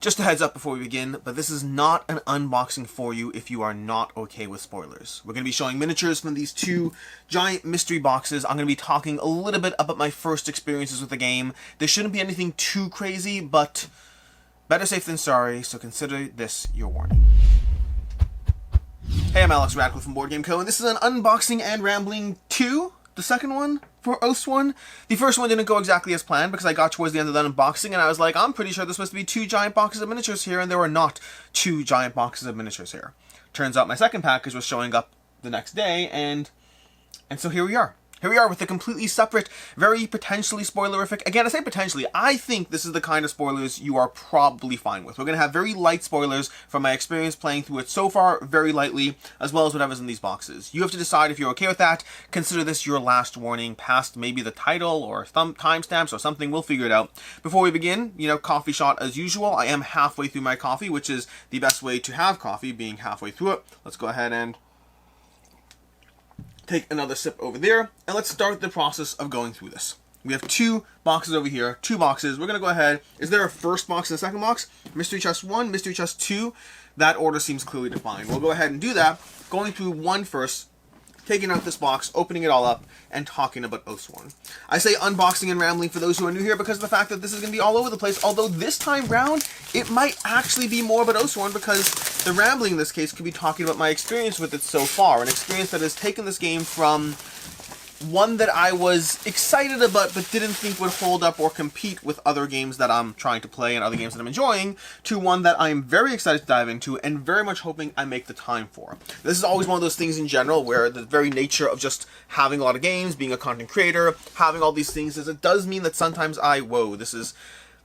Just a heads up before we begin, but this is not an unboxing for you if you are not okay with spoilers. We're going to be showing miniatures from these two giant mystery boxes. I'm going to be talking a little bit about my first experiences with the game. There shouldn't be anything too crazy, but better safe than sorry, so consider this your warning. Hey, I'm Alex Radcliffe from Board Game Co., and this is an unboxing and rambling 2, the second one for Oathsworn. The first one didn't go exactly as planned because I got towards the end of that unboxing and I was like, I'm pretty sure there's supposed to be 2 giant boxes of miniatures here, and there were not 2 giant boxes of miniatures here. Turns out my second package was showing up the next day, and so here we are. Here we are with a completely separate, very potentially spoilerific. Again, I say potentially. I think this is the kind of spoilers you are probably fine with. We're going to have very light spoilers from my experience playing through it so far, very lightly, as well as whatever's in these boxes. You have to decide if you're okay with that. Consider this your last warning, past maybe the title or timestamps or something. We'll figure it out. Before we begin, coffee shot as usual. I am halfway through my coffee, which is the best way to have coffee, being halfway through it. Let's go ahead and take another sip over there, and let's start the process of going through this. We have 2 boxes over here, 2 boxes. We're going to go ahead. Is there a first box and a second box? Mystery Chest 1, Mystery Chest 2. That order seems clearly defined. We'll go ahead and do that, going through one first, taking out this box, opening it all up, and talking about Oathsworn. I say unboxing and rambling for those who are new here because of the fact that this is going to be all over the place, although this time round, it might actually be more about Oathsworn because the rambling in this case could be talking about my experience with it so far, an experience that has taken this game from one that I was excited about but didn't think would hold up or compete with other games that I'm trying to play and other games that I'm enjoying, to one that I'm very excited to dive into and very much hoping I make the time for. This is always one of those things in general where the very nature of just having a lot of games, being a content creator, having all these things, is it does mean that sometimes this is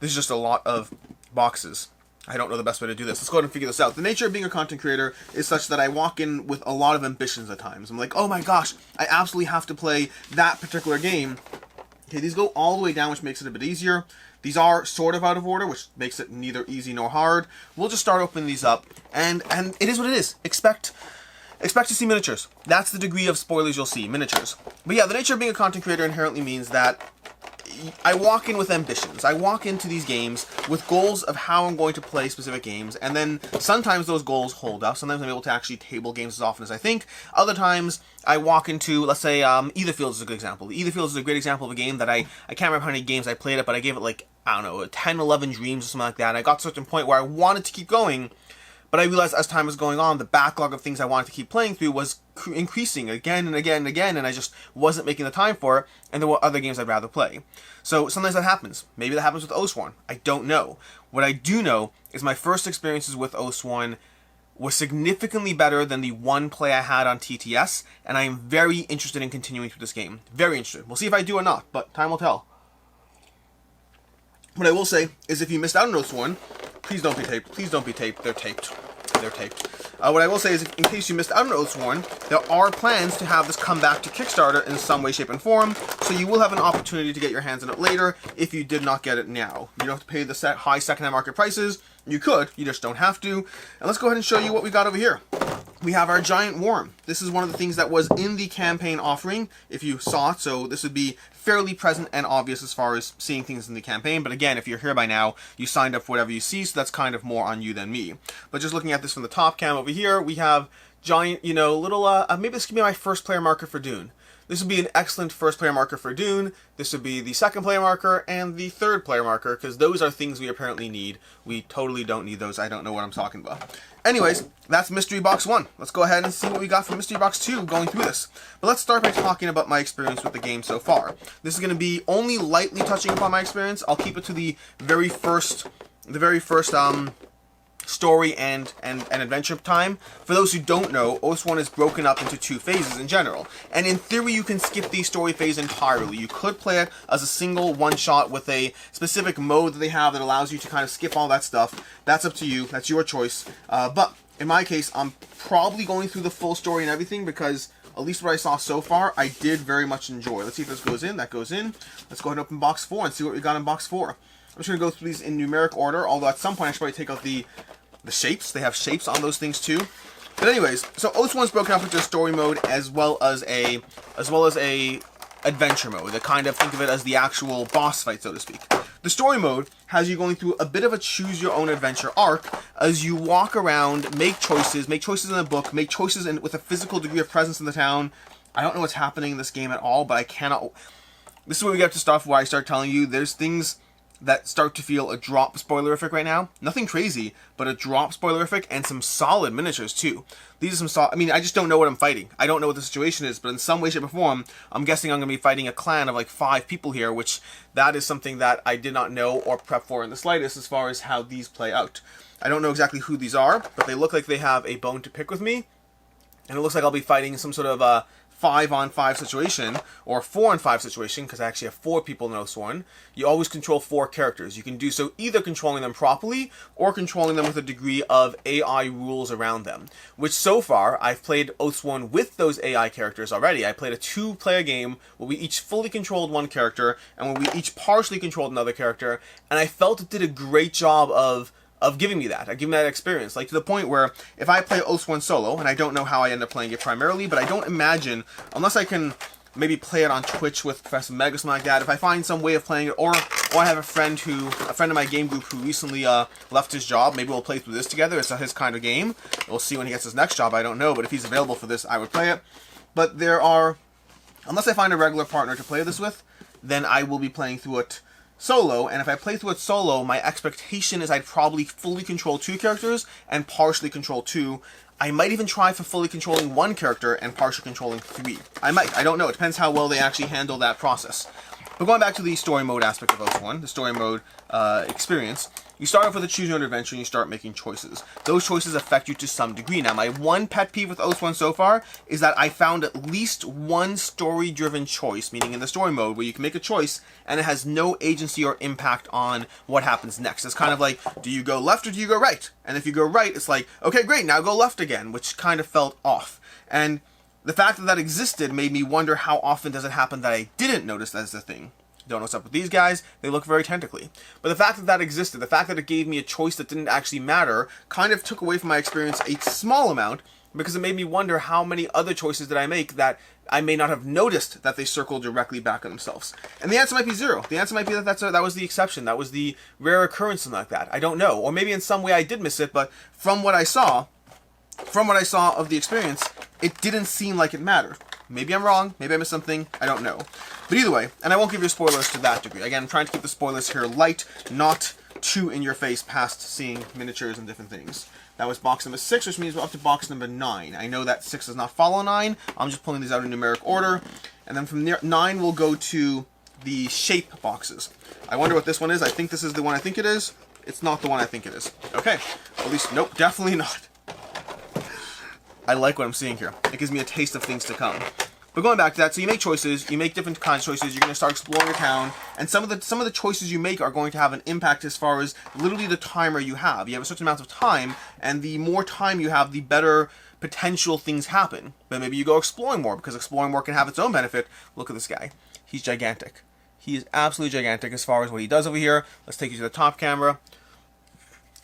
just a lot of boxes. I don't know the best way to do this. Let's go ahead and figure this out. The nature of being a content creator is such that I walk in with a lot of ambitions at times. I'm like, oh my gosh, I absolutely have to play that particular game. Okay, these go all the way down, which makes it a bit easier. These are sort of out of order, which makes it neither easy nor hard. We'll just start opening these up, and it is what it is. Expect to see miniatures. That's the degree of spoilers you'll see, miniatures. But yeah, the nature of being a content creator inherently means that I walk in with ambitions. I walk into these games with goals of how I'm going to play specific games, and then sometimes those goals hold up. Sometimes I'm able to actually table games as often as I think. Other times, I walk into, let's say, Etherfields is a good example. Etherfields is a great example of a game that I can't remember how many games I played it, but I gave it like, I don't know, 10, 11 dreams or something like that. And I got to a certain point where I wanted to keep going, but I realized as time was going on, the backlog of things I wanted to keep playing through was increasing again and again and again, and I just wasn't making the time for it, and there were other games I'd rather play. So sometimes that happens. Maybe that happens with Oathsworn. I don't know. What I do know is my first experiences with Oathsworn was significantly better than the one play I had on TTS, and I am very interested in continuing through this game. Very interested. We'll see if I do or not, but time will tell. What I will say is if you missed out on Oathsworn, please don't be taped. Please don't be taped. They're taped. They're taped. What I will say is, in case you missed out on Oathsworn, there are plans to have this come back to Kickstarter in some way, shape, and form, so you will have an opportunity to get your hands on it later if you did not get it now. You don't have to pay the high secondhand market prices. You could, you just don't have to. And let's go ahead and show you what we got over here. We have our giant worm. This is one of the things that was in the campaign offering, if you saw it, so this would be fairly present and obvious as far as seeing things in the campaign, but again, if you're here by now, you signed up for whatever you see, so that's kind of more on you than me. But just looking at this from the top cam over here, we have giant, little, maybe this could be my first player marker for Dune. This would be an excellent first player marker for Dune. This would be the second player marker and the third player marker, because those are things we apparently need. We totally don't need those. I don't know what I'm talking about. Anyways, that's Mystery Box 1. Let's go ahead and see what we got from Mystery Box 2 going through this. But let's start by talking about my experience with the game so far. This is going to be only lightly touching upon my experience. I'll keep it to the very first story and adventure time. For those who don't know, Oathsworn is broken up into 2 phases in general. And in theory, you can skip the story phase entirely. You could play it as a single one-shot with a specific mode that they have that allows you to kind of skip all that stuff. That's up to you. That's your choice. But in my case, I'm probably going through the full story and everything because at least what I saw so far, I did very much enjoy. Let's see if this goes in. That goes in. Let's go ahead and open box 4 and see what we got in box 4. I'm just going to go through these in numeric order, although at some point I should probably take out the shapes. They have shapes on those things too. But anyways, so Oathsworn's broken up into a story mode as well as a adventure mode. I kind of think of it as the actual boss fight, so to speak. The story mode has you going through a bit of a choose your own adventure arc as you walk around, make choices in the book, make choices with a physical degree of presence in the town. I don't know what's happening in this game at all, but I cannot... This is where we get to stuff where I start telling you there's things that start to feel a drop spoilerific right now. Nothing crazy, but a drop spoilerific and some solid miniatures too. These are some I mean, I just don't know what I'm fighting. I don't know what the situation is, but in some way, shape, or form, I'm guessing I'm going to be fighting a clan of like 5 people here, which that is something that I did not know or prep for in the slightest as far as how these play out. I don't know exactly who these are, but they look like they have a bone to pick with me. And it looks like I'll be fighting some sort of a 5-on-5 situation, or 4-on-5 situation, because I actually have 4 people in Oathsworn. You always control 4 characters. You can do so either controlling them properly, or controlling them with a degree of AI rules around them. Which so far, I've played Oathsworn with those AI characters already. I played a 2-player game where we each fully controlled one character, and where we each partially controlled another character, and I felt it did a great job of giving me that, giving me that experience, like to the point where if I play Oathsworn solo, and I don't know how I end up playing it primarily, but I don't imagine, unless I can maybe play it on Twitch with Professor Meg or something like that, if I find some way of playing it, or I have a friend of my game group who recently left his job, maybe we'll play through this together. It's not his kind of game. We'll see when he gets his next job, I don't know, but if he's available for this, I would play it. But there are, unless I find a regular partner to play this with, then I will be playing through it solo, and if I play through it solo, my expectation is I'd probably fully control 2 characters and partially control 2. I might even try for fully controlling 1 character and partially controlling 3. I might. I don't know. It depends how well they actually handle that process. But going back to the story mode aspect of Oathsworn, the story mode experience, you start off with a choose your own adventure and you start making choices. Those choices affect you to some degree. Now, my one pet peeve with Oathsworn so far is that I found at least one story-driven choice, meaning in the story mode, where you can make a choice and it has no agency or impact on what happens next. It's kind of like, do you go left or do you go right? And if you go right, it's like, okay, great, now go left again, which kind of felt off. And the fact that that existed made me wonder how often does it happen that I didn't notice that as a thing. Don't know what's up with these guys, they look very tentacly. But the fact that that existed, the fact that it gave me a choice that didn't actually matter, kind of took away from my experience a small amount, because it made me wonder how many other choices did I make that I may not have noticed that they circled directly back on themselves. And the answer might be 0. The answer might be that that was the exception, that was the rare occurrence, something like that. I don't know. Or maybe in some way I did miss it, but from what I saw of the experience, it didn't seem like it mattered. Maybe I'm wrong, maybe I missed something, I don't know. But either way, and I won't give you spoilers to that degree. Again, I'm trying to keep the spoilers here light, not too in your face past seeing miniatures and different things. That was box number 6, which means we're up to box number 9. I know that 6 does not follow 9, I'm just pulling these out in numeric order. And then from 9 we'll go to the shape boxes. I wonder what this one is. I think this is the one I think it is. It's not the one I think it is. Okay, at least, nope, definitely not. I like what I'm seeing here. It gives me a taste of things to come. But going back to that, so you make choices, you make different kinds of choices, you're going to start exploring a town, and some of the choices you make are going to have an impact as far as literally the timer you have. You have a certain amount of time, and the more time you have, the better potential things happen. But maybe you go exploring more, because exploring more can have its own benefit. Look at this guy. He's gigantic. He is absolutely gigantic as far as what he does over here. Let's take you to the top camera.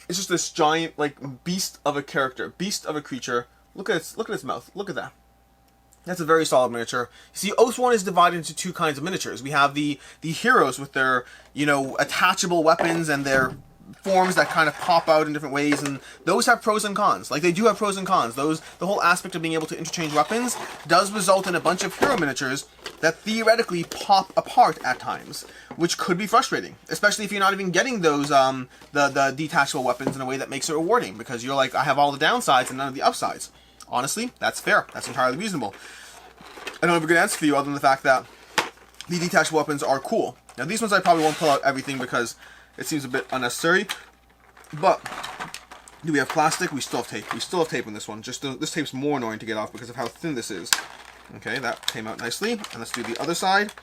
It's just this giant, like, beast of a character, beast of a creature. Look at its mouth. Look at that. That's a very solid miniature. See, Oathsworn is divided into 2 kinds of miniatures. We have the heroes with their, attachable weapons and their forms that kind of pop out in different ways, and those have pros and cons. Like, they do have pros and cons. The whole aspect of being able to interchange weapons does result in a bunch of hero miniatures that theoretically pop apart at times, which could be frustrating, especially if you're not even getting those the detachable weapons in a way that makes it rewarding, because you're like, I have all the downsides and none of the upsides. Honestly, that's fair. That's entirely reasonable. I don't have a good answer for you other than the fact that the detachable weapons are cool. Now, these ones I probably won't pull out everything because it seems a bit unnecessary. But do we have plastic? We still have tape. We still have tape on this one. Just this tape's more annoying to get off because of how thin this is. Okay, that came out nicely. And let's do the other side.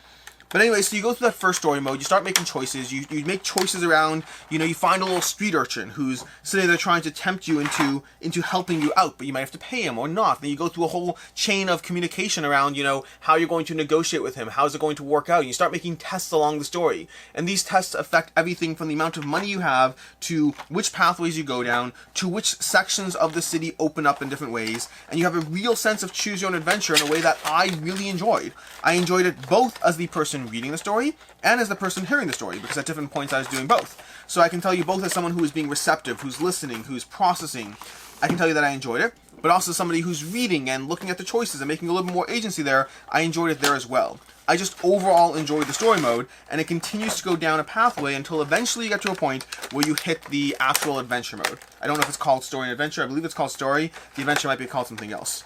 But anyway, so you go through that first story mode, you start making choices, you make choices around, you find a little street urchin who's sitting there trying to tempt you into helping you out, but you might have to pay him or not. Then you go through a whole chain of communication around, how you're going to negotiate with him, how's it going to work out. You start making tests along the story, and these tests affect everything from the amount of money you have, to which pathways you go down, to which sections of the city open up in different ways, and you have a real sense of choose your own adventure in a way that I really enjoyed. I enjoyed it both as the person person reading the story and as the person hearing the story, because at different points I was doing both. So I can tell you both as someone who is being receptive, who's listening, who's processing. I can tell you that I enjoyed it, but also somebody who's reading and looking at the choices and making a little bit more agency there, I enjoyed it there as well. I just overall enjoyed the story mode, and it continues to go down a pathway until eventually you get to a point where you hit the actual adventure mode. I don't know if it's called story and adventure. I believe it's called story. The adventure might be called something else.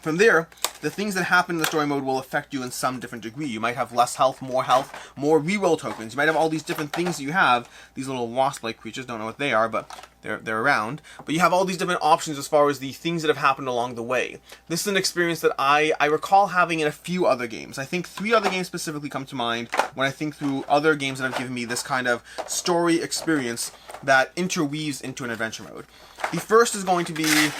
From there, the things that happen in the story mode will affect you in some different degree. You might have less health, more reroll tokens. You might have all these different things that you have. These little wasp-like creatures, don't know what they are, but they're around. But you have all these different options as far as the things that have happened along the way. This is an experience that I recall having in a few other games. I think 3 other games specifically come to mind when I think through other games that have given me this kind of story experience that interweaves into an adventure mode. The first is going to be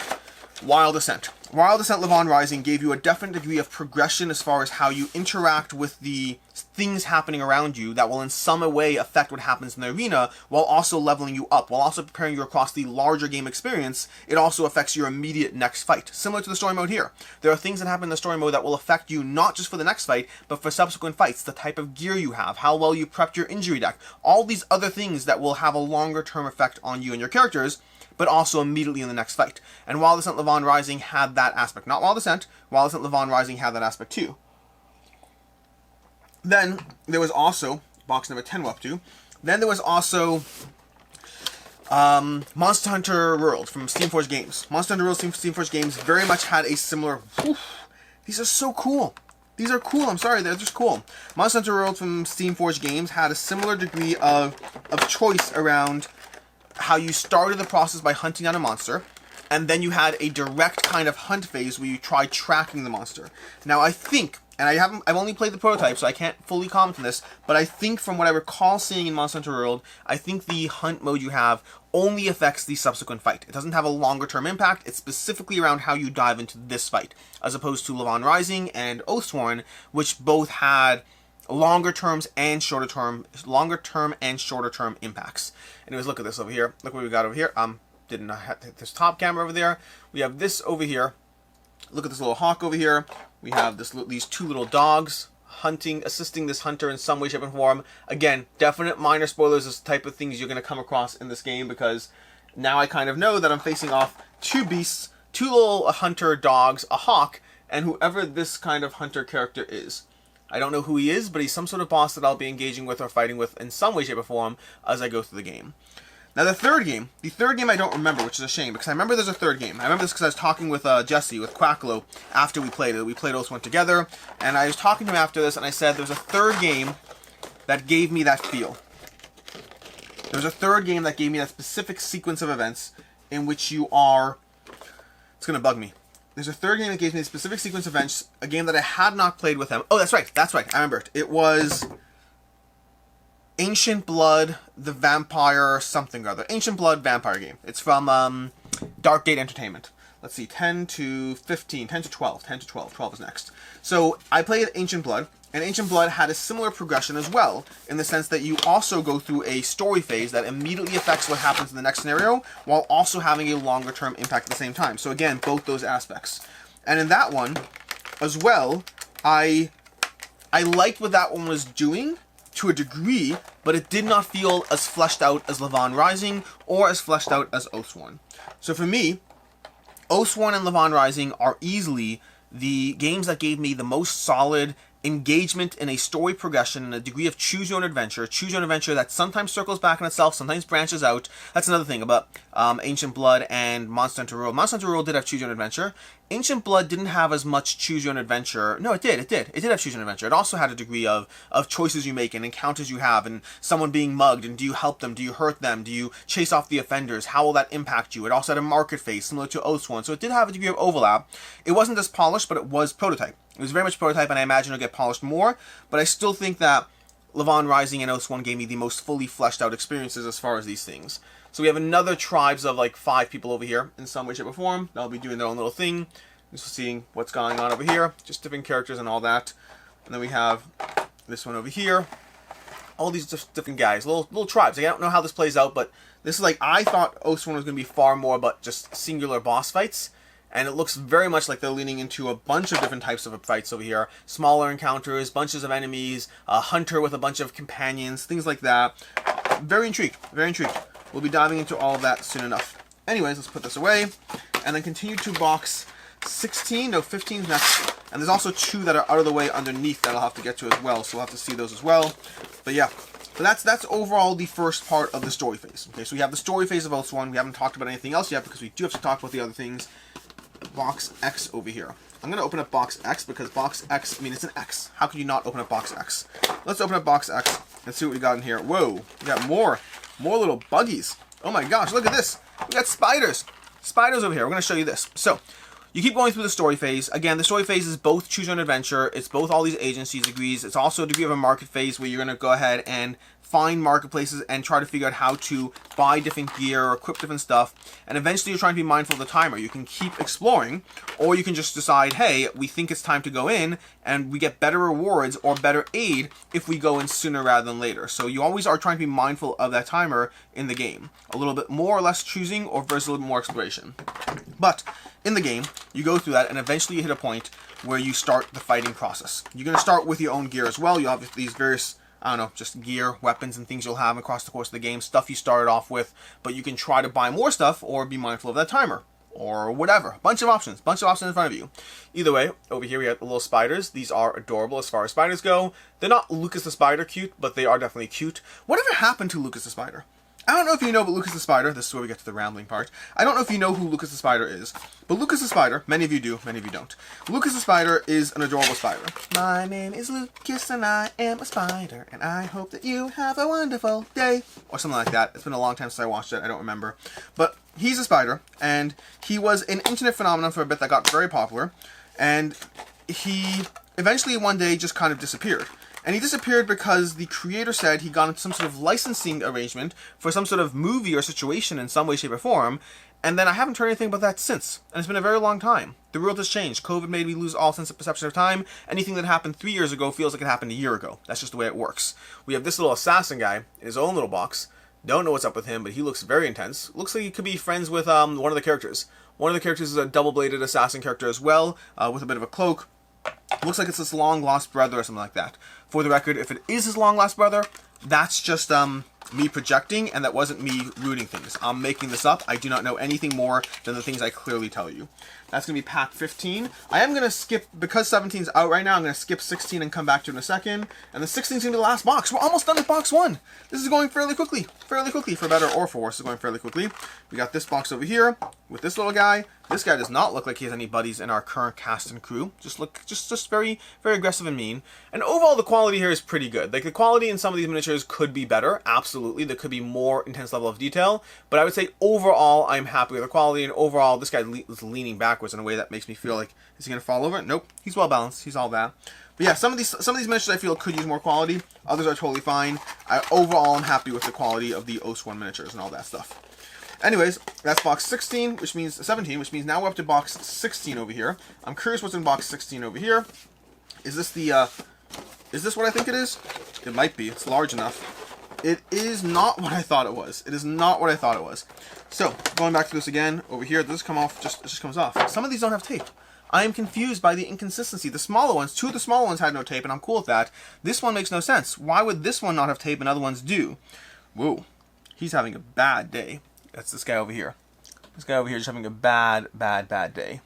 Wild Ascent. Wild Ascent Levon Rising gave you a definite degree of progression as far as how you interact with the things happening around you that will in some way affect what happens in the arena, while also leveling you up, while also preparing you across the larger game experience. It also affects your immediate next fight. Similar to the story mode here. There are things that happen in the story mode that will affect you not just for the next fight, but for subsequent fights. The type of gear you have, how well you prepped your injury deck, all these other things that will have a longer term effect on you and your characters, but also immediately in the next fight. And Wild Ascent Levon Rising had that aspect. Not Wild Ascent, Wild Ascent Levon Rising had that aspect too. Then there was also, box number 10 we're up to, then there was also Monster Hunter World from Steamforged Games. Monster Hunter World Steamforged Games very much had a similar... These are so cool. These are cool, I'm sorry, they're just cool. Monster Hunter World from Steamforged Games had a similar degree of choice around how you started the process by hunting down a monster, and then you had a direct kind of hunt phase where you tried tracking the monster. Now I think, and I've only played the prototype, so I can't fully comment on this, but I think from what I recall seeing in Monster Hunter World, I think the hunt mode you have only affects the subsequent fight. It doesn't have a longer term impact. It's specifically around how you dive into this fight, as opposed to Levon Rising and Oathsworn, which both had longer term and shorter term impacts. Anyways, look at this over here. Look what we got over here. Did not have this top camera over there. We have this over here. Look at this little hawk over here. We have these 2 little dogs assisting this hunter in some way, shape, and form. Again, definite minor spoilers. This type of things you're going to come across in this game, because now I kind of know that I'm facing off 2 beasts, 2 little hunter dogs, a hawk, and whoever this kind of hunter character is. I don't know who he is, but he's some sort of boss that I'll be engaging with or fighting with in some way, shape, or form as I go through the game. Now the third game I don't remember, which is a shame, because I remember there's a third game. I remember this because I was talking with Jesse, with Quacklo, after we played it. We played Oathsworn together, and I was talking to him after this, and I said there's a third game that gave me that feel. There's a third game that gave me that specific sequence of events in which you are... It's going to bug me. There's a third game that gave me a specific sequence of events, a game that I had not played with him. Oh, that's right, I remember it. It was Ancient Blood, the Vampire something or other. Ancient Blood vampire game. It's from Dark Gate Entertainment. Let's see, 10 to 15, 10 to 12, 10 to 12, 12 is next. So I played Ancient Blood, and Ancient Blood had a similar progression as well, in the sense that you also go through a story phase that immediately affects what happens in the next scenario, while also having a longer term impact at the same time. So again, both those aspects. And in that one, as well, I liked what that one was doing, to a degree, but it did not feel as fleshed out as Levon Rising, or as fleshed out as Oathsworn. So for me, Oathsworn and Levon Rising are easily the games that gave me the most solid engagement in a story progression and a degree of choose your own adventure that sometimes circles back on itself, sometimes branches out. That's another thing about Ancient Blood and Monster Hunter World. Monster Hunter World did have choose your own adventure. Ancient Blood didn't have as much choose your own adventure. No, it did have choose your own adventure. It also had a degree of choices you make and encounters you have, and someone being mugged, and do you help them, do you hurt them, do you chase off the offenders, how will that impact you? It also had a market phase similar to Oathsworn, so it did have a degree of overlap. It wasn't as polished, but it was prototype. It was very much prototype, and I imagine it'll get polished more, but I still think that Levon Rising and Oathsworn gave me the most fully fleshed out experiences as far as these things. So we have another tribes of like 5 people over here in some way, shape, or form. They'll be doing their own little thing. Just seeing what's going on over here. Just different characters and all that. And then we have this one over here. All these different guys, little tribes. Like, I don't know how this plays out, but this is like, I thought Oathsworn was going to be far more but just singular boss fights. and it looks very much like they're leaning into a bunch of different types of fights over here. Smaller encounters, bunches of enemies, a hunter with a bunch of companions, things like that. Very intrigued, very intrigued. We'll be diving into all of that soon enough. Anyways, let's put this away, and then continue to box 16, no, 15 is next. And there's also 2 that are out of the way underneath that I'll have to get to as well, so we'll have to see those as well. But yeah, so that's overall the first part of the story phase. Okay, so we have the story phase of Oathsworn. We haven't talked about anything else yet because we do have to talk about the other things. Box X over here. I'm going to open up box X because box X, I mean, it's an X. How could you not open up box X? Let's open up box X and see what we got in here. Whoa, we got more little buggies. Oh my gosh, look at this. We got spiders. Spiders over here. We're going to show you this. So, you keep going through the story phase. Again, the story phase is both choose your own adventure. It's both all these agencies degrees. It's also a degree of a market phase where you're going to go ahead and find marketplaces and try to figure out how to buy different gear or equip different stuff. And eventually you're trying to be mindful of the timer. You can keep exploring, or you can just decide, hey, we think it's time to go in, and we get better rewards or better aid if we go in sooner rather than later. So you always are trying to be mindful of that timer in the game. A little bit more or less choosing, or versus a little bit more exploration. But in the game, you go through that, and eventually you hit a point where you start the fighting process. You're going to start with your own gear as well. You have these various, I don't know, just gear, weapons, and things you'll have across the course of the game. Stuff you started off with, but you can try to buy more stuff or be mindful of that timer. Or whatever. Bunch of options in front of you. Either way, over here we have the little spiders. These are adorable as far as spiders go. They're not Lucas the Spider cute, but they are definitely cute. Whatever happened to Lucas the Spider? I don't know if you know, but Lucas the Spider, this is where we get to the rambling part. I don't know if you know who Lucas the Spider is, but Lucas the Spider, many of you do, many of you don't. Lucas the Spider is an adorable spider. My name is Lucas and I am a spider, and I hope that you have a wonderful day. Or something like that. It's been a long time since I watched it, I don't remember. But he's a spider, and he was an internet phenomenon for a bit that got very popular, and he eventually one day just kind of disappeared. And he disappeared because the creator said he got into some sort of licensing arrangement for some sort of movie or situation in some way, shape, or form. And then I haven't heard anything about that since. And it's been a very long time. The world has changed. COVID made me lose all sense of perception of time. Anything that happened 3 years ago feels like it happened a year ago. That's just the way it works. We have this little assassin guy in his own little box. Don't know what's up with him, but he looks very intense. Looks like he could be friends with one of the characters. One of the characters is a double-bladed assassin character as well, with a bit of a cloak. Looks like it's his long-lost brother or something like that. For the record, if it is his long-lost brother, that's just me projecting, and that wasn't me rooting things. I'm making this up. I do not know anything more than the things I clearly tell you. That's going to be pack 15. I am going to skip, because 17's out right now, I'm going to skip 16 and come back to it in a second. And the 16's going to be the last box. We're almost done with box 1. This is going fairly quickly. Fairly quickly, for better or for worse. It's going fairly quickly. We got this box over here with this little guy. This guy does not look like he has any buddies in our current cast and crew. Just very, very aggressive and mean. And overall, the quality here is pretty good. Like, the quality in some of these miniatures could be better. Absolutely. There could be more intense level of detail. But I would say overall, I'm happy with the quality. And overall, this guy is leaning backwards in a way that makes me feel like, is he going to fall over? Nope. He's well balanced. He's all that. But yeah, some of these miniatures I feel could use more quality. Others are totally fine. Overall, I'm happy with the quality of the Oathsworn miniatures and all that stuff. Anyways, that's box 16, which means 17, which means now we're up to box 16 over here. I'm curious what's in box 16 over here. Is this the, is this what I think it is? It might be. It's large enough. It is not what I thought it was. It is not what I thought it was. So, going back to this again, over here, this come off, it just comes off. Some of these don't have tape. I am confused by the inconsistency. The smaller ones, 2 of the smaller ones had no tape, and I'm cool with that. This one makes no sense. Why would this one not have tape and other ones do? Whoa. He's having a bad day. That's this guy over here. This guy over here is having a bad day.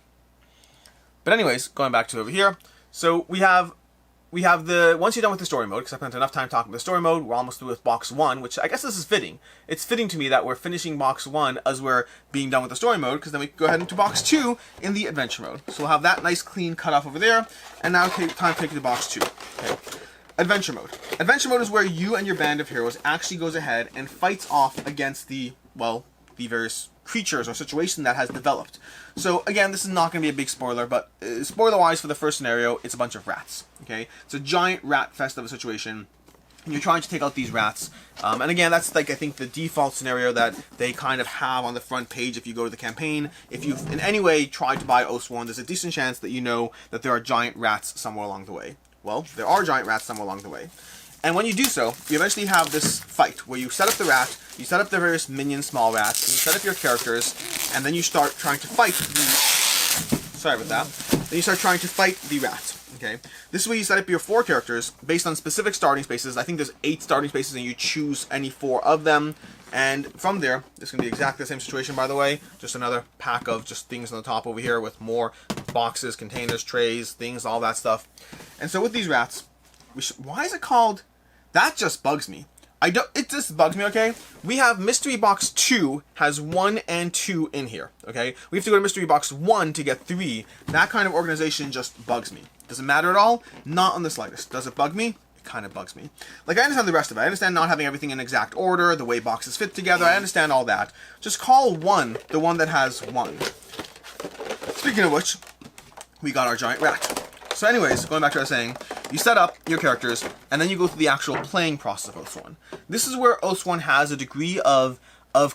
But anyways, going back to over here. So we have the, once you're done with the story mode, because I spent enough time talking about the story mode, we're almost through with box 1, which I guess this is fitting. It's fitting to me that we're finishing box 1 as we're being done with the story mode, because then we can go ahead into box 2 in the adventure mode. So we'll have that nice clean cut off over there, and now time to take it to box 2. Okay. Adventure mode. Adventure mode is where you and your band of heroes actually goes ahead and fights off against the, well, the various creatures or situation that has developed. So again, this is not going to be a big spoiler, but spoiler-wise for the first scenario, it's a bunch of rats. Okay, it's a giant rat fest of a situation, and you're trying to take out these rats. And again, that's like I think the default scenario that they kind of have on the front page if you go to the campaign. If you've in any way tried to buy Oathsworn, there's a decent chance that you know that there are giant rats somewhere along the way. Well, there are giant rats somewhere along the way. And when you do so, you eventually have this fight where you set up the rat, you set up the various minion small rats, and you set up your characters, and then you start trying to fight Sorry about that. Then you start trying to fight the rat. Okay, this is where you set up your 4 characters based on specific starting spaces. I think there's 8 starting spaces, and you choose any 4 of them. And from there, this is going to be exactly the same situation, by the way. Just another pack of just things on the top over here with more boxes, containers, trays, things, all that stuff. And so with these rats, why is it called? That just bugs me. It just bugs me, okay? We have Mystery Box 2 has 1 and 2 in here, okay? We have to go to Mystery Box 1 to get 3. That kind of organization just bugs me. Does it matter at all? Not on the slightest. Does it bug me? It kind of bugs me. Like, I understand the rest of it. I understand not having everything in exact order, the way boxes fit together. I understand all that. Just call 1 the one that has 1. Speaking of which, we got our giant rat. So anyways, going back to what I was saying, you set up your characters, and then you go through the actual playing process of Oathsworn. This is where Oathsworn has a degree of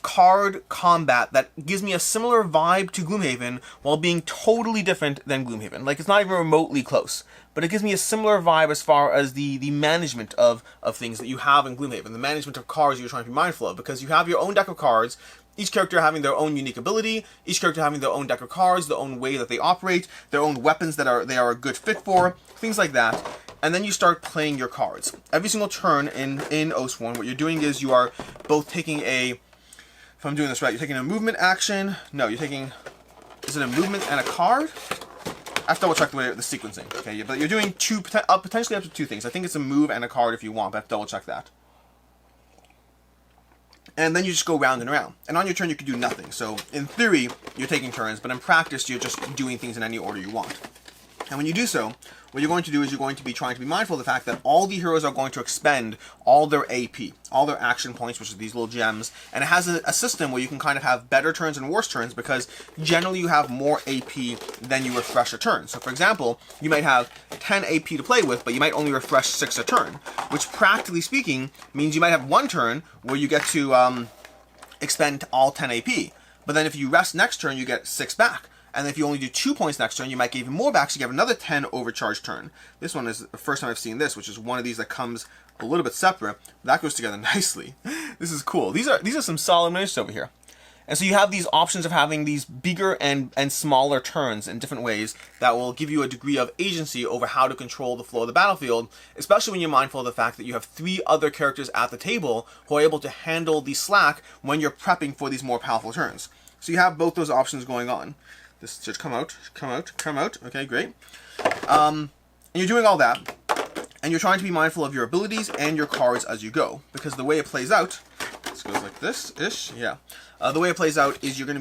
card combat that gives me a similar vibe to Gloomhaven while being totally different than Gloomhaven. Like, it's not even remotely close, but it gives me a similar vibe as far as the management of things that you have in Gloomhaven, the management of cards you're trying to be mindful of, because you have your own deck of cards, each character having their own unique ability, each character having their own deck of cards, their own way that they operate, their own weapons that they are a good fit for, things like that. And then you start playing your cards. Every single turn in Oathsworn, what you're doing is you are both taking if I'm doing this right, you're taking a movement action. No, you're taking, is it a movement and a card? I have to double check the sequencing. Okay, but you're doing potentially up to 2 things. I think it's a move and a card if you want, but I have to double check that. And then you just go round and around. And on your turn, you can do nothing. So in theory, you're taking turns, but in practice, you're just doing things in any order you want. And when you do so, what you're going to do is you're going to be trying to be mindful of the fact that all the heroes are going to expend all their AP, all their action points, which are these little gems, and it has a system where you can kind of have better turns and worse turns because generally you have more AP than you refresh a turn. So for example, you might have 10 AP to play with, but you might only refresh 6 a turn, which practically speaking means you might have 1 turn where you get to expend all 10 AP, but then if you rest next turn, you get 6 back. And if you only do 2 points next turn, you might get even more back, so you have another 10 overcharge turn. This one is the first time I've seen this, which is one of these that comes a little bit separate. That goes together nicely. This is cool. These are some solid miniatures over here. And so you have these options of having these bigger and smaller turns in different ways that will give you a degree of agency over how to control the flow of the battlefield, especially when you're mindful of the fact that you have 3 other characters at the table who are able to handle the slack when you're prepping for these more powerful turns. So you have both those options going on. This should come out. Okay, great. And you're doing all that, and you're trying to be mindful of your abilities and your cards as you go, because the way it plays out, this goes like this-ish, yeah. The way it plays out is you're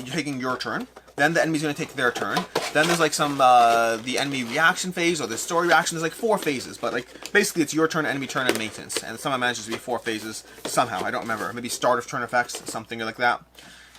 taking your turn, then the enemy's going to take their turn, then there's like some, the enemy reaction phase, or the story reaction, there's like 4 phases, but like, basically it's your turn, enemy turn, and maintenance, and somehow manages to be 4 phases, somehow, I don't remember, maybe start of turn effects, something like that.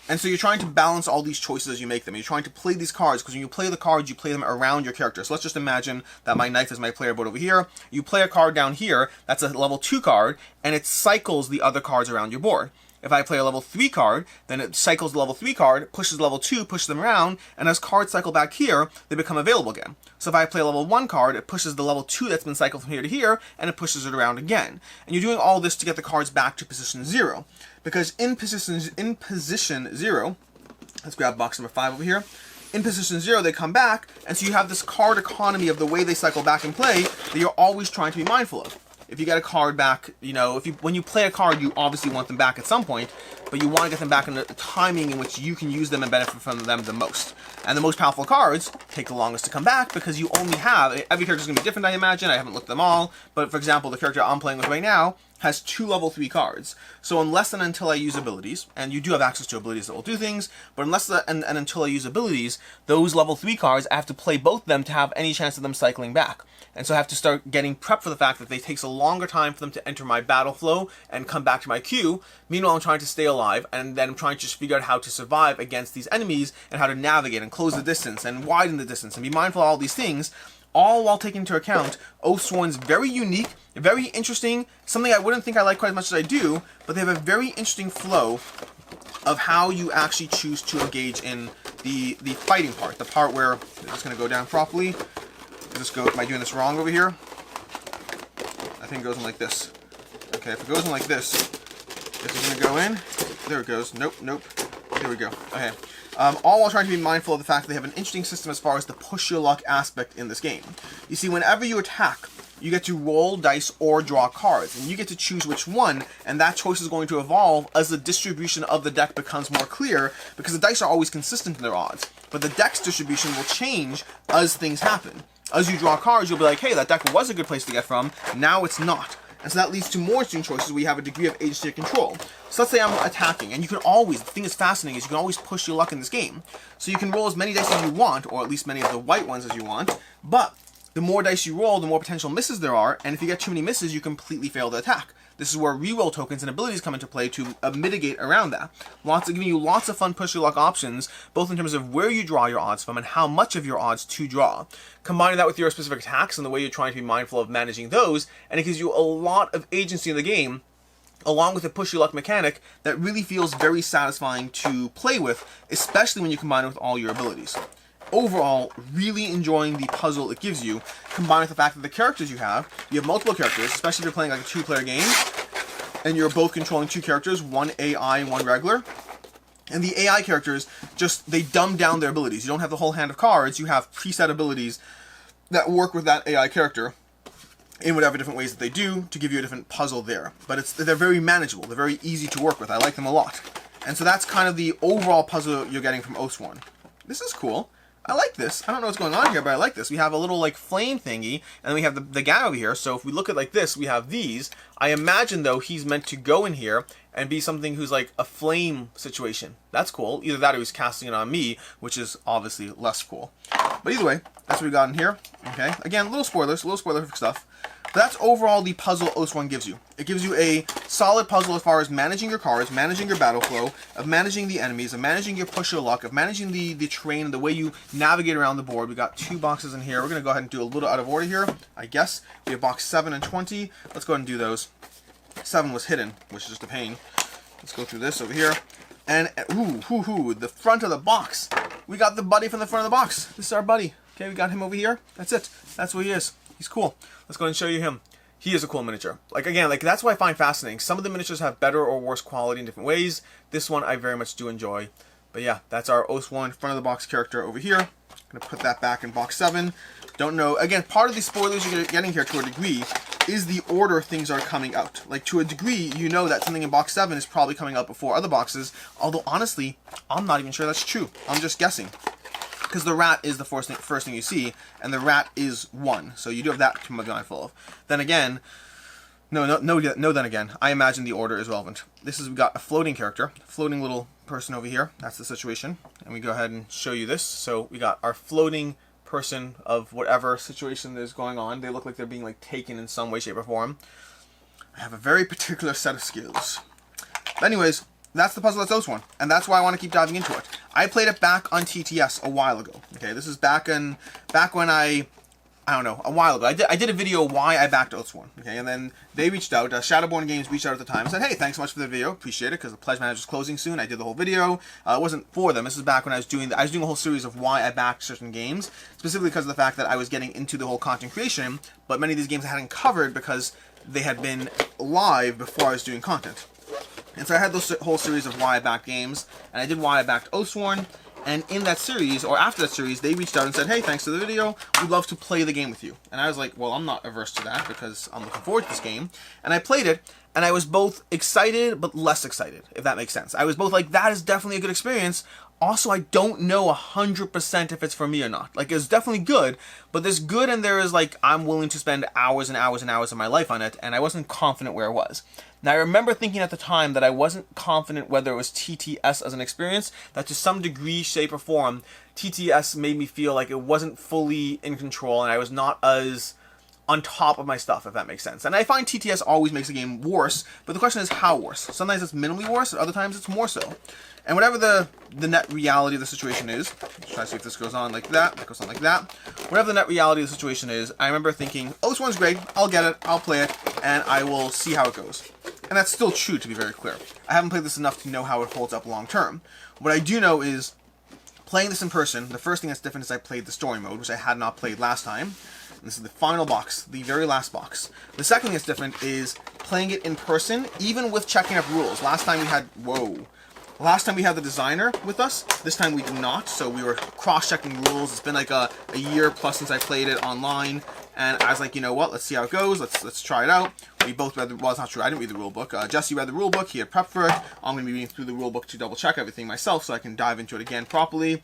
And so you're trying to balance all these choices as you make them. You're trying to play these cards, because when you play the cards, you play them around your character. So let's just imagine that my knife is my player board over here. You play a card down here, that's a level 2 card, and it cycles the other cards around your board. If I play a level 3 card, then it cycles the level 3 card, pushes level 2, pushes them around, and as cards cycle back here, they become available again. So if I play a level 1 card, it pushes the level 2 that's been cycled from here to here, and it pushes it around again. And you're doing all this to get the cards back to position 0. Because in position 0, let's grab box number 5 over here. In position 0, they come back, and so you have this card economy of the way they cycle back and play that you're always trying to be mindful of. If you get a card back, you know, when you play a card, you obviously want them back at some point, but you want to get them back in the timing in which you can use them and benefit from them the most. And the most powerful cards take the longest to come back because you only have, every character is going to be different, I imagine. I haven't looked at them all, but for example, the character I'm playing with right now has 2 level 3 cards. So unless and until I use abilities, and you do have access to abilities that will do things, but unless and until I use abilities, those level 3 cards, I have to play both of them to have any chance of them cycling back. And so I have to start getting prepped for the fact that it takes a longer time for them to enter my battle flow and come back to my queue. Meanwhile, I'm trying to stay alive, and then I'm trying to just figure out how to survive against these enemies and how to navigate and close the distance and widen the distance and be mindful of all these things, all while taking into account Oathsworn's very unique, very interesting, something I wouldn't think I like quite as much as I do, but they have a very interesting flow of how you actually choose to engage in the fighting part, the part where it's just going to go down properly. Am I doing this wrong over here? I think it goes in like this. Okay, if it goes in like this is going to go in. There it goes. Nope. Okay, Here we go. Okay. All while trying to be mindful of the fact that they have an interesting system as far as the push your luck aspect in this game. You see, whenever you attack, you get to roll dice or draw cards, and you get to choose which one, and that choice is going to evolve as the distribution of the deck becomes more clear, because the dice are always consistent in their odds, but the deck's distribution will change as things happen. As you draw cards, you'll be like, hey, that deck was a good place to get from, now it's not. And so that leads to more interesting choices where you have a degree of agency or control. So let's say I'm attacking, and you can always, the thing that's fascinating is you can always push your luck in this game. So you can roll as many dice as you want, or at least many of the white ones as you want, but the more dice you roll, the more potential misses there are, and if you get too many misses, you completely fail the attack. This is where reroll tokens and abilities come into play to mitigate around that. Giving you lots of fun push your luck options, both in terms of where you draw your odds from and how much of your odds to draw. Combining that with your specific attacks and the way you're trying to be mindful of managing those, and it gives you a lot of agency in the game, along with a push your luck mechanic that really feels very satisfying to play with, especially when you combine it with all your abilities. Overall, really enjoying the puzzle it gives you, combined with the fact that the characters you have multiple characters, especially if you're playing like a 2-player game, and you're both controlling 2 characters, one AI and one regular. And the AI characters, they dumb down their abilities. You don't have the whole hand of cards, you have preset abilities that work with that AI character in whatever different ways that they do to give you a different puzzle there. But they're very manageable, they're very easy to work with, I like them a lot. And so that's kind of the overall puzzle you're getting from Oathsworn. This is cool. I like this. I don't know what's going on here, but I like this. We have a little like flame thingy, and then we have the guy over here. So if we look at like this, we have these. I imagine though he's meant to go in here and be something who's like a flame situation. That's cool. Either that or he's casting it on me, which is obviously less cool. But either way, that's what we got in here. Okay. Again, little spoilers for stuff. But that's overall the puzzle Oathsworn gives you. It gives you a solid puzzle as far as managing your cards, managing your battle flow, of managing the enemies, of managing your push your luck, of managing the terrain and the way you navigate around the board. We got 2 boxes in here. We're going to go ahead and do a little out of order here, I guess. We have box 7 and 20. Let's go ahead and do those. 7 was hidden, which is just a pain. Let's go through this over here. And, the front of the box. We got the buddy from the front of the box. This is our buddy. Okay, we got him over here. That's it. That's what he is. He's cool. Let's go ahead and show you him. He is a cool miniature. Again, that's what I find fascinating. Some of the miniatures have better or worse quality in different ways. This one I very much do enjoy. But yeah, that's our Oathsworn front of the box character over here. I'm going to put that back in box 7. Don't know. Again, part of the spoilers you're getting here to a degree is the order things are coming out. Like, to a degree, you know that something in box 7 is probably coming out before other boxes. Although, honestly, I'm not even sure that's true. I'm just guessing. Because the rat is the first thing you see, and the rat is 1. So you do have that to be mindful of. Then again, then again, I imagine the order is relevant. We got a floating character, floating little person over here. That's the situation. And we go ahead and show you this. So we got our floating person of whatever situation is going on. They look like they're being like taken in some way, shape, or form. I have a very particular set of skills. But anyways, that's the puzzle that's Oathsworn, and that's why I want to keep diving into it. I played it back on TTS a while ago. Okay, this is back when I don't know, a while ago. I did a video why I backed Oathsworn. Okay, and then they reached out. Shadowborn Games reached out at the time and said, "Hey, thanks so much for the video. Appreciate it because the Pledge Manager is closing soon." I did the whole video. It wasn't for them. This is back when I was doing a whole series of why I backed certain games, specifically because of the fact that I was getting into the whole content creation. But many of these games I hadn't covered because they had been live before I was doing content. And so I had this whole series of why I backed games, and I did why I backed Oathsworn, and in that series, or after that series, they reached out and said, "Hey, thanks for the video, we'd love to play the game with you." And I was like, well, I'm not averse to that, because I'm looking forward to this game. And I played it, and I was both excited, but less excited, if that makes sense. I was both like, that is definitely a good experience. Also, I don't know 100% if it's for me or not. Like, it's definitely good, but there's good and there is, like, I'm willing to spend hours and hours and hours of my life on it, and I wasn't confident where I was. Now, I remember thinking at the time that I wasn't confident whether it was TTS as an experience, that to some degree, shape, or form, TTS made me feel like it wasn't fully in control, and I was not as on top of my stuff, if that makes sense. And I find TTS always makes a game worse, but the question is how worse. Sometimes it's minimally worse, other times it's more so. And whatever the net reality of the situation is, let's try to see if this goes on like that, that goes on like that. Whatever the net reality of the situation is, I remember thinking, oh, this one's great, I'll get it, I'll play it, and I will see how it goes. And that's still true, to be very clear. I haven't played this enough to know how it holds up long term. What I do know is, playing this in person, the first thing that's different is I played the story mode, which I had not played last time. And this is the final box, the very last box. The second thing that's different is playing it in person, even with checking up rules. Last time we had, Last time we had the designer with us. This time we did not, so we were cross-checking rules. It's been like a year plus since I played it online, and I was like, you know what? Let's see how it goes. Let's try it out. We both read the, well, it's not true. I didn't read the rule book. Jesse read the rule book. He had prepped for it. I'm going to be reading through the rule book to double check everything myself so I can dive into it again properly.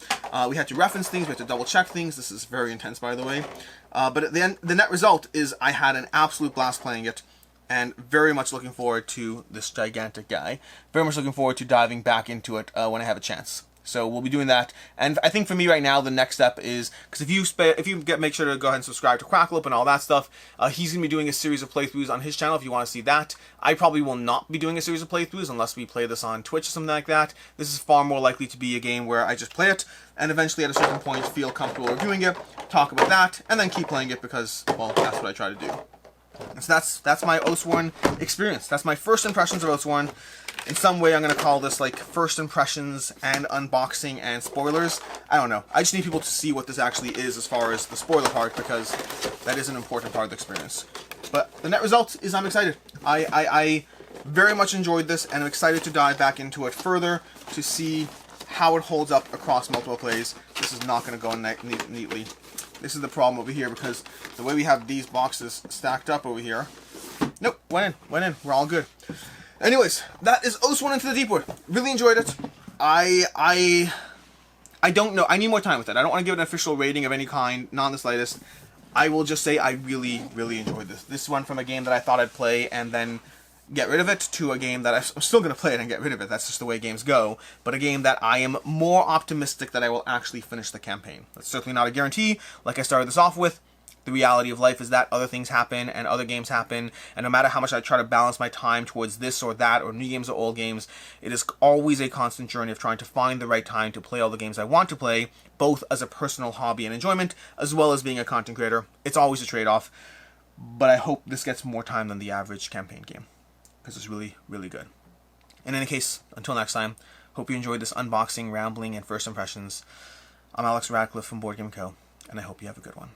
We had to reference things. We had to double check things. This is very intense, by the way. But at the end, the net result is I had an absolute blast playing it, and very much looking forward to this gigantic guy. Very much looking forward to diving back into it when I have a chance. So we'll be doing that, and I think for me right now the next step is, because if you make sure to go ahead and subscribe to Cracklope and all that stuff, he's gonna be doing a series of playthroughs on his channel if you want to see that. I probably will not be doing a series of playthroughs unless we play this on Twitch or something like that. This is far more likely to be a game where I just play it and eventually at a certain point feel comfortable reviewing it, talk about that, and then keep playing it because, well, that's what I try to do. So that's my Oathsworn experience. That's my first impressions of Oathsworn. In some way, I'm going to call this like first impressions and unboxing and spoilers. I don't know. I just need people to see what this actually is as far as the spoiler part, because that is an important part of the experience. But the net result is I'm excited. I very much enjoyed this, and I'm excited to dive back into it further to see how it holds up across multiple plays. This is not going to go neatly. This is the problem over here, because the way we have these boxes stacked up over here. Nope, went in. We're all good. Anyways, that is Oathsworn Into the Deepwood. Really enjoyed it. I don't know. I need more time with it. I don't want to give it an official rating of any kind, not in the slightest. I will just say I really, really enjoyed this. This went from a game that I thought I'd play and then get rid of it to a game that I'm still going to play it and get rid of it. That's just the way games go. But a game that I am more optimistic that I will actually finish the campaign. That's certainly not a guarantee. Like I started this off with, the reality of life is that other things happen and other games happen, and no matter how much I try to balance my time towards this or that or new games or old games, it is always a constant journey of trying to find the right time to play all the games I want to play, both as a personal hobby and enjoyment, as well as being a content creator. It's always a trade-off, but I hope this gets more time than the average campaign game, because it's really, really good. In any case, until next time, hope you enjoyed this unboxing, rambling, and first impressions. I'm Alex Radcliffe from Board Game Co., and I hope you have a good one.